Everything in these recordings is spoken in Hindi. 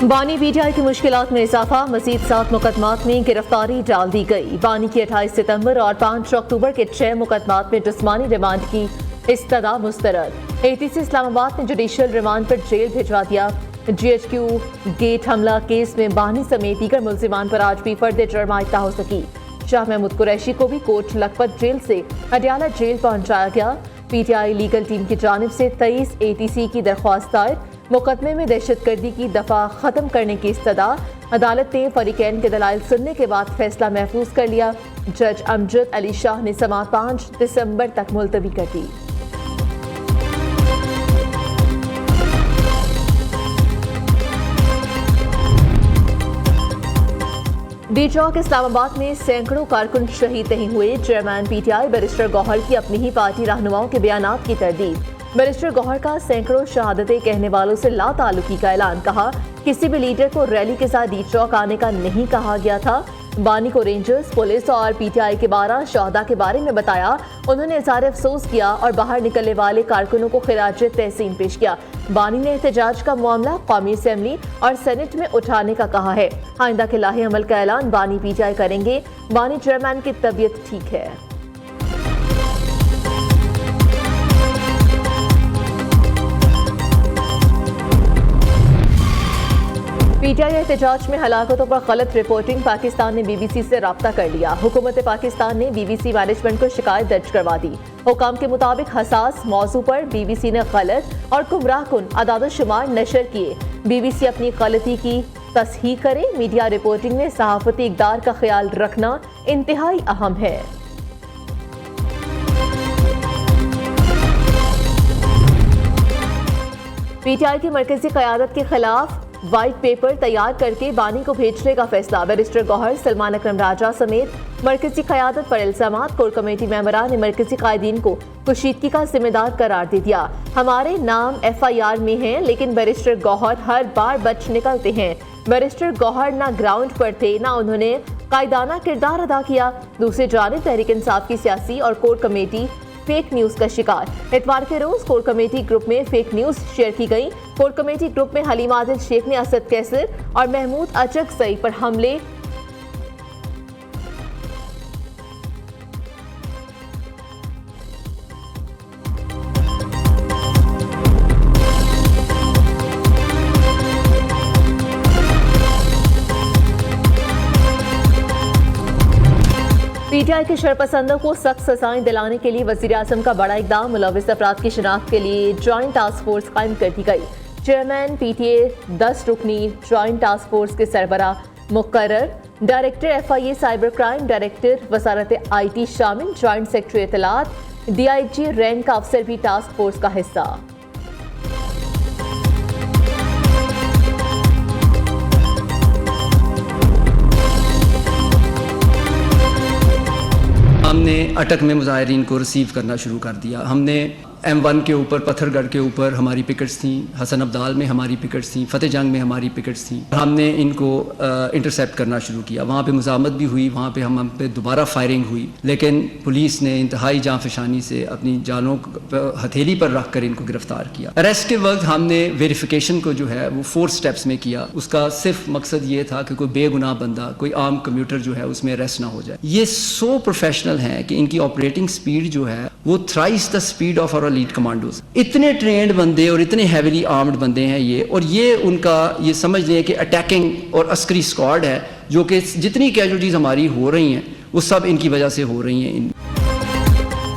बानी पीटीआई की मुश्किलात में इजाफा, मजीद 7 मुकदमात में गिरफ्तारी डाल दी गई। बानी की 28 सितंबर और 5 अक्टूबर के 6 मुकदमात में जिस्मानी रिमांड की इस्तदा मुस्तरद। एटीसी इस्लामाबाद ने जुडिशियल रिमांड पर जेल भिजवा दिया। GHQ गेट हमला केस में बानी समेत दीगर मुल्जिमान पर आज भी फर्द जुर्म आयदा हो सकी। शाह महमूद कुरैशी को भी कोट लखपत जेल से अडयाला जेल पहुंचाया गया। पीटीआई लीगल टीम की जानिब से 23 ATC की दरख्वास्त दायर। मुकदमे में दहशतगर्दी की दफा खत्म करने की इस्तदा। अदालत ने फरीकैन के दलाइल सुनने के बाद फैसला महफूज कर लिया। जज अमजद अली शाह ने समाअत 5 दिसंबर तक मुलतवी कर दी। डी चौक इस्लामाबाद में सैकड़ों कारकुन शहीद नहीं हुए। चेयरमैन पीटीआई बैरिस्टर गौहर की अपनी ही पार्टी रहनुमाओं के बयानात की तरदीद। बैरिस्टर गौहर का सैकड़ों शहादतें कहने वालों से ला ताल्लुकी का ऐलान। कहा किसी भी लीडर को रैली के साथ डी चौक आने का नहीं कहा गया था। बानी को रेंजर्स, पुलिस और पीटीआई के 12 शहदा के बारे में बताया। उन्होंने इज़हार अफसोस किया और बाहर निकलने वाले कारकुनों को खिराज तहसीन पेश किया। बानी ने एहतजाज का मामला कौमी असेंबली और सेनेट में उठाने का कहा है। आइंदा के लाहे अमल का ऐलान बानी पीटीआई करेंगे। बानी चेयरमैन की तबीयत ठीक है। पीटीआई एहतजाज में हलाकतों पर गलत रिपोर्टिंग, पाकिस्तान ने BBC से राब्ता कर लिया। हुकूमत पाकिस्तान ने BBC मैनेजमेंट को शिकायत दर्ज करवा दी। हुकाम के मुताबिक हसास मौजू पर BBC ने गलत और गुमराहकुन अदाद-ओ-शुमार नशर किए। BBC अपनी गलती की तस्हीह करे। मीडिया रिपोर्टिंग में सहाफती इक़दार का ख्याल रखना इंतहाई अहम है। पीटीआई की मरकजी क़यादत के खिलाफ व्हाइट पेपर तैयार करके बानी को भेजने का फैसला। बैरिस्टर गौहर, सलमान अकरम राजा समेत मरकजी क़यादत पर इल्जामात। कोर कमेटी मेंबरान ने मरकजी कायदीन को कुशीदगी का जिम्मेदार करार दे दिया। हमारे नाम FIR में हैं, लेकिन बैरिस्टर गौहर हर बार बच निकलते हैं। बैरिस्टर गौहर ना ग्राउंड पर थे, ना उन्होंने कायदाना किरदार अदा किया। दूसरी जानिब तहरीक इंसाफ की सियासी और कोर कमेटी फेक न्यूज का शिकार। इतवार के रोज कोर कमेटी ग्रुप में फेक न्यूज शेयर की गई। कोर कमेटी ग्रुप में हलीम आदिल शेख ने असद कैसर और महमूद अचकजई पर हमले पीटीआई के शरपसंदों को सख्त सजाएं दिलाने के लिए वज़ीर-ए-आज़म का बड़ा इक़दाम। मुलव्विस अफराद की शिनाख्त के लिए जॉइंट टास्क फोर्स कायम कर दी गई। चेयरमैन PTA 10 रुकनी जॉइंट टास्क फोर्स के सरबराह मुकर्रर। Director FIA cyber crime, director वजारत IT शामिल। जॉइंट सेक्रेटरी इत्तलात, DIG रैंक का अफसर भी टास्क फोर्स का हिस्सा। हमने अटक में मुजाहिरीन को रिसीव करना शुरू कर दिया। हमने M1 के ऊपर, पत्थरगढ़ के ऊपर हमारी पिकेट्स थी, हसन अब्दाल में हमारी पिकेट्स थी, फतेह जंग में हमारी पिकेट्स थी। हमने इनको इंटरसेप्ट करना शुरू किया। वहाँ पे मुजामत भी हुई, वहाँ पे हम पे दोबारा फायरिंग हुई, लेकिन पुलिस ने इंतहाई जाँफशानी से अपनी जानों हथेली पर रख कर इनको गिरफ्तार किया। अरेस्ट के वक्त हमने वेरिफिकेशन को जो है वो 4 स्टेप्स में किया। उसका सिर्फ मकसद ये था कि कोई बेगुनाह बंदा, कोई आम कम्यूटर जो है उसमें अरेस्ट ना हो जाए। ये सो प्रोफेशनल हैं कि इनकी ऑपरेटिंग स्पीड जो है वो thrice the speed of our lead commandos. इतने ट्रेंड बंदे और इतने हैवीली आर्म्ड बंदे हैं ये, और ये उनका ये समझ लें कि अटैकिंग और अस्करी स्क्वाड है, जो कि जितनी कैजुअल्टीज हमारी हो रही हैं वो सब इनकी वजह से हो रही हैं।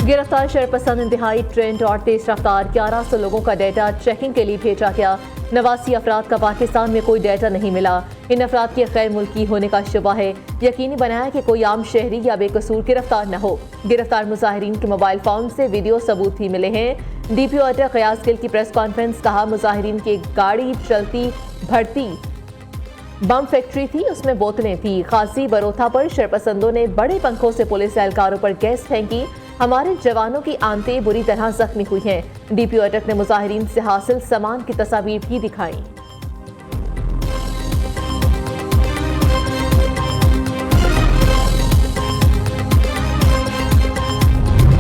गिरफ्तार शरपसंद इंतहाई ट्रेंड और तेज रफ्तार 1100 लोगों का डेटा चेकिंग के लिए भेजा गया। 89 अफराद का पाकिस्तान में कोई डेटा नहीं मिला। इन अफराद के गैर मुल्की होने का शुबा है। यकीनी बनाया कि कोई आम शहरी या बेकसूर गिरफ्तार न हो। गिरफ्तार मुजाहिरीन के मोबाइल फोन से वीडियो सबूत भी मिले हैं। DPO अटक गयास गिल की प्रेस कॉन्फ्रेंस। कहा मुजाहिरीन की गाड़ी चलती भरती बम फैक्ट्री थी, उसमें बोतलें थी। खासी बरोथा पर शरपसंदों ने बड़े पंखों से पुलिस एहलकारों पर गैस फेंकी। हमारे जवानों की आंतें बुरी तरह जख्मी हुई हैं। DPO अटक ने मुजाहिरीन से हासिल सामान की तस्वीर भी दिखाई।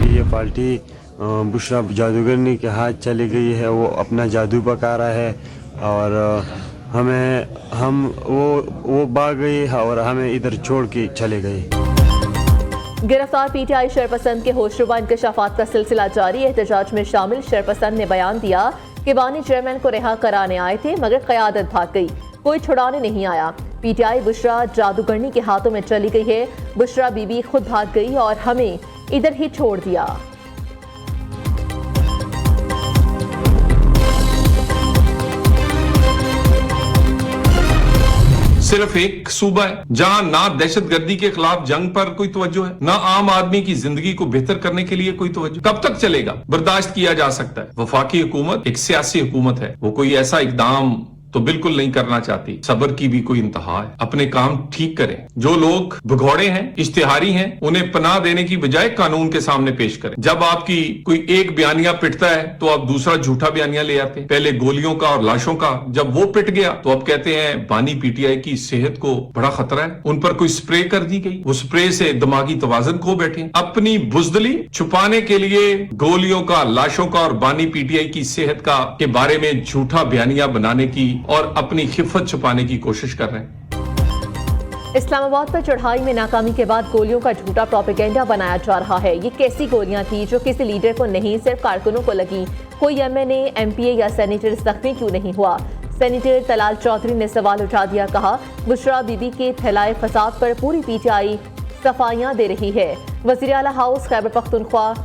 ये पार्टी बुशरा जादूगरनी के हाथ चली गई है, वो अपना जादू पका रहा है और वो भाग गए और हमें इधर छोड़ के चले गए। गिरफ्तार पीटीआई शरपसंद के होशरुबा इंकशाफात का सिलसिला जारी। एहतजाज में शामिल शरपसंद ने बयान दिया कि बानी चेयरमैन को रिहा कराने आए थे मगर क़यादत भाग गई, कोई छुड़ाने नहीं आया। पीटीआई बुशरा जादूगरनी के हाथों में चली गई है। बुशरा बीबी खुद भाग गई और हमें इधर ही छोड़ दिया। सिर्फ एक सूबा है जहां ना दहशतगर्दी के खिलाफ जंग पर कोई तवज्जो है, ना आम आदमी की जिंदगी को बेहतर करने के लिए कोई तवज्जो। कब तक चलेगा? बर्दाश्त किया जा सकता है। वफाकी हुकूमत एक सियासी हुकूमत है, वो कोई ऐसा इकदाम तो बिल्कुल नहीं करना चाहती। सब्र की भी कोई इंतहा है। अपने काम ठीक करें। जो लोग भगौड़े हैं, इश्तिहारी हैं, उन्हें पनाह देने की बजाय कानून के सामने पेश करें। जब आपकी कोई एक बयानिया पिटता है तो आप दूसरा झूठा बयानिया ले आते हैं। पहले गोलियों का और लाशों का, जब वो पिट गया तो अब कहते हैं बानी पीटीआई की सेहत को बड़ा खतरा है, उन पर कोई स्प्रे कर दी गई, वो स्प्रे से दिमागी तवाजन खो बैठे। अपनी बुजदली छुपाने के लिए गोलियों का, लाशों का और बानी पीटीआई की सेहत का के बारे में झूठा बयानिया बनाने की और अपनी खिफत छुपाने की कोशिश कर रहे हैं। इस्लामाबाद पर चढ़ाई में नाकामी के बाद गोलियों का झूठा प्रोपेगेंडा बनाया जा रहा है। ये कैसी गोलियां थी जो किसी लीडर को नहीं, सिर्फ कारकुनों को लगी? कोई एमएनए, एमपीए या सेनेटर जख्मी क्यों नहीं हुआ? सेनेटर तलाल चौधरी ने सवाल उठा दिया। कहा, बुशरा बीबी के फैलाए फसाद पर पूरी पीटीआई सफाइयां दे रही है। वज़ीर आला हाउस खैबर पख्तूनख्वा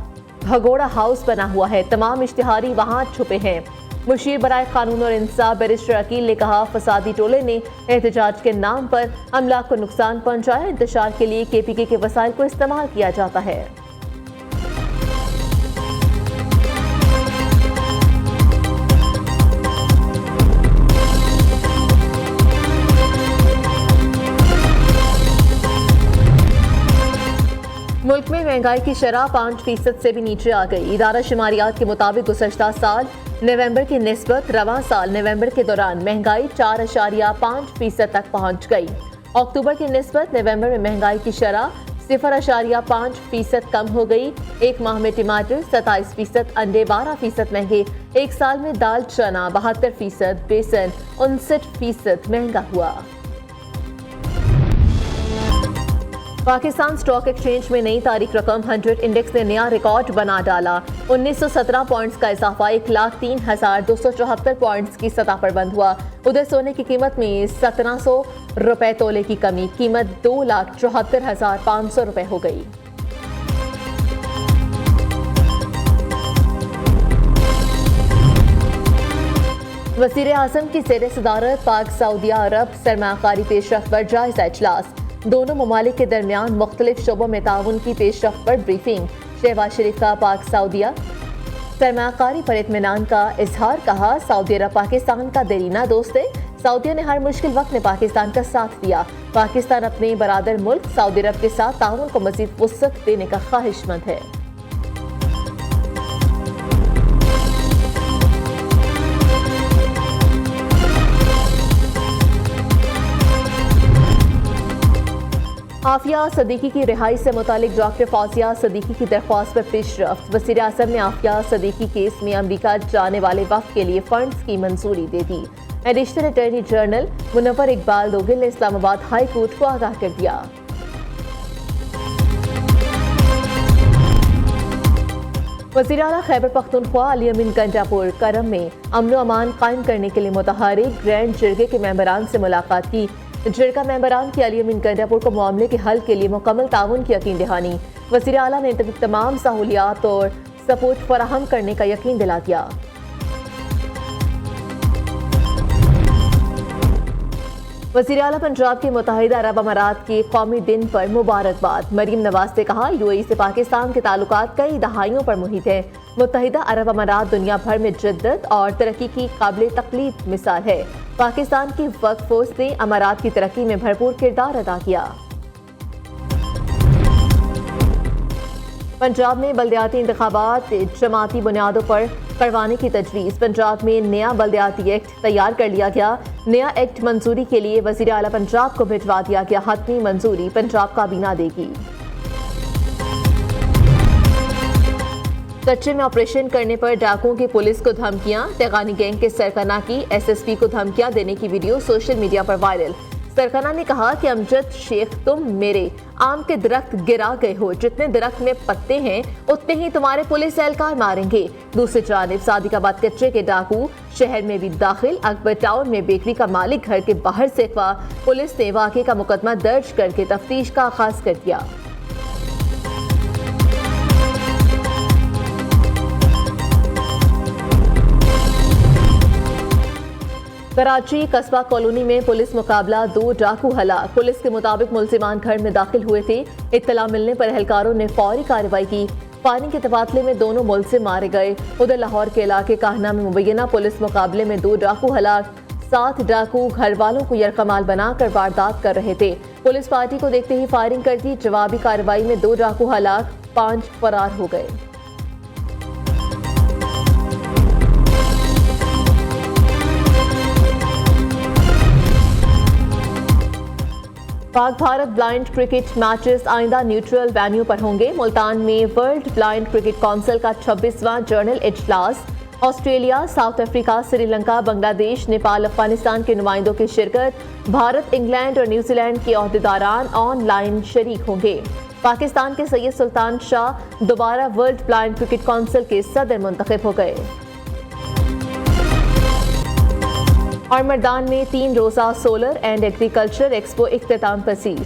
भगोड़ा हाउस बना हुआ है, तमाम इश्तिहारी वहां छुपे हैं। मुशीर बराए कानून और इंसाफ बैरिस्टर अकील ने कहा, फसादी टोले ने एहतजाज के नाम पर अमलाक को नुकसान पहुंचाया। इंतशार के लिए केपीके के वसाइल को इस्तेमाल किया जाता है। मुल्क में महंगाई की शरह 5% से भी नीचे आ गई। इदारा शुमारियात के मुताबिक गुज़श्ता साल नवंबर की निस्बत रवां साल नवंबर के दौरान महंगाई 4.5% तक पहुंच गई। अक्टूबर की निस्बत नवंबर में महंगाई की शरह 0.5% कम हो गई। एक माह में टमाटर 27%, अंडे 12% महंगे। एक साल में दाल चना 72%, बेसन 59% महंगा हुआ। पाकिस्तान स्टॉक एक्सचेंज में नई तारीख रकम 100 इंडेक्स ने नया रिकॉर्ड बना डाला। 1917 पॉइंट्स का इजाफा 1,03,274 पॉइंट्स की सतह पर बंद हुआ। उधर सोने की कीमत में 1700 रुपए तोले की कमी, कीमत 2,74,500 रुपए हो गई। वज़ीर आज़म की ज़ेर सदारत पाक सऊदी अरब सरमाकारी पेशरफ्त पर जायजा इजलास। दोनों ममालिक के दरमियान मुख्तलिफ शोबों में ताउन की पेशरफ्त पर ब्रीफिंग। शहबाज शरीफ का पाक सऊदिया सरमाकारी पर इत्मीनान का इजहार। कहा, सऊदी अरब पाकिस्तान का देरीना दोस्त है। सऊदिया ने हर मुश्किल वक्त में पाकिस्तान का साथ दिया। पाकिस्तान अपने बरादर मुल्क सऊदी अरब के साथ ताउन को मज़ीद वुसअत देने का ख्वाहिशमंद है। आफिया सदीकी की रिहाई से मुतालिक डॉक्टर फौजिया सदीकी की दरख्वास्त पर पेशरफ्त। वज़ीर आज़म ने आफिया सदीकी केस में अमरीका जाने वाले वक्त के लिए फंड्स की मंजूरी दे दी। Additional attorney general Munawar Iqbal दोगिल ने इस्लामाबाद हाई कोर्ट को आगाह कर दिया। वज़ीर आला खैबर पख्तूनख्वा अली अमीन गंडापुर करम में अमन व अमान कायम करने के लिए मुतहरिक ग्रैंड जिरगे के मेंबरान से मुलाकात की। जिरगा मेंबरान की अली अमीन गंडापुर को मामले के हल के लिए मुकम्मल ताउन की यकीन दहानी। वज़ीर आला ने तमाम सहूलियात और सपोर्ट फराहम करने का यकीन दिला दिया। वज़ीर आला पंजाब के मुत्तहिदा अरब अमारात के कौमी दिन पर मुबारकबाद। मरीम नवाज ने कहा, यूएई से पाकिस्तान के ताल्लुकात कई दहाइयों पर मुहित है। मुत्तहिदा अरब अमारात दुनिया भर में जिद्दत और तरक्की की काबिल तकलीफ मिसाल है। पाकिस्तान की वर्कफोर्स ने अमारात की तरक्की में भरपूर किरदार अदा किया। पंजाब में बल्दियाती इंतखाबात जमाती बुनियादों पर करवाने की तजवीज़। पंजाब में नया बल्दियाती एक्ट तैयार कर लिया गया। नया एक्ट मंजूरी के लिए वज़ीर आला पंजाब को भिजवा दिया गया। हतमी मंजूरी पंजाब काबीना देगी। कच्चे में ऑपरेशन करने पर डाकुओं की पुलिस को धमकियां, तेगानी गैंग के सरकना की एसएसपी को धमकियां देने की वीडियो सोशल मीडिया पर वायरल। सरकना ने कहा कि अमजद शेख, तुम मेरे आम के दरख्त गिरा गए हो, जितने दरख्त में पत्ते हैं उतने ही तुम्हारे पुलिस एहलकार मारेंगे। दूसरी जानिब सादिकाबाद कच्चे के डाकू शहर में भी दाखिल। अकबर टाउन में बेकरी का मालिक घर के बाहर से अगवा। पुलिस ने वाक़े का मुकदमा दर्ज करके तफ्तीश का आगाज कर दिया। कराची कस्बा कॉलोनी में पुलिस मुकाबला, 2 डाकू हलाक। पुलिस के मुताबिक मुलजिमान घर में दाखिल हुए थे। इत्तला मिलने पर एहलकारों ने फौरी कार्रवाई की। फायरिंग के तबादले में दोनों मुलजिम मारे गए। उधर लाहौर के इलाके काहना में मुबैना पुलिस मुकाबले में 2 डाकू हलाक। 7 डाकू घर वालों को यरकमाल बनाकर वारदात कर रहे थे। पुलिस पार्टी को देखते ही फायरिंग कर दी। जवाबी कार्रवाई में 2 डाकू हलाक, 5 फरार हो गए। Pak Bharat blind cricket matches आइंदा न्यूट्रल वेन्यू पर होंगे। मुल्तान में वर्ल्ड ब्लाइंड क्रिकेट काउंसिल का 26वां जनरल इजलास। Australia, south Africa, Sri Lanka, Bangladesh, Nepal, Afghanistan के नुमाइंदों की शिरकत। भारत, इंग्लैंड और न्यूजीलैंड के ओहदेदारान ऑनलाइन शरीक होंगे। पाकिस्तान के सैयद सुल्तान शाह दोबारा वर्ल्ड ब्लाइंड क्रिकेट काउंसिल के सदर मुंतखब हो गए। और मर्दान में 3 रोज़ा सोलर एंड एग्रीकल्चर एक्सपो इख्तिताम पसीर।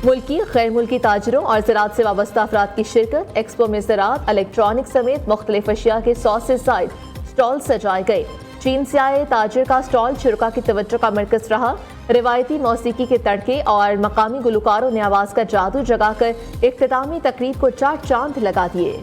मुल्की गैर मुल्की ताजरों और ज़राअत से वाबस्ता अफराद की शिरकत। एक्सपो में ज़राअत, इलेक्ट्रॉनिक समेत मुख्तलिफ अशिया के 100 से ज़ायद स्टॉल सजाए गए। चीन से आए ताजिर का स्टॉल शुरा की तवज्जो का मरकज रहा। रिवायती मौसीकी के तड़के और मकामी गुलकारों ने आवाज़ का जादू जगाकर इख्तितामी तकरीब को 4 चांद लगा दिए।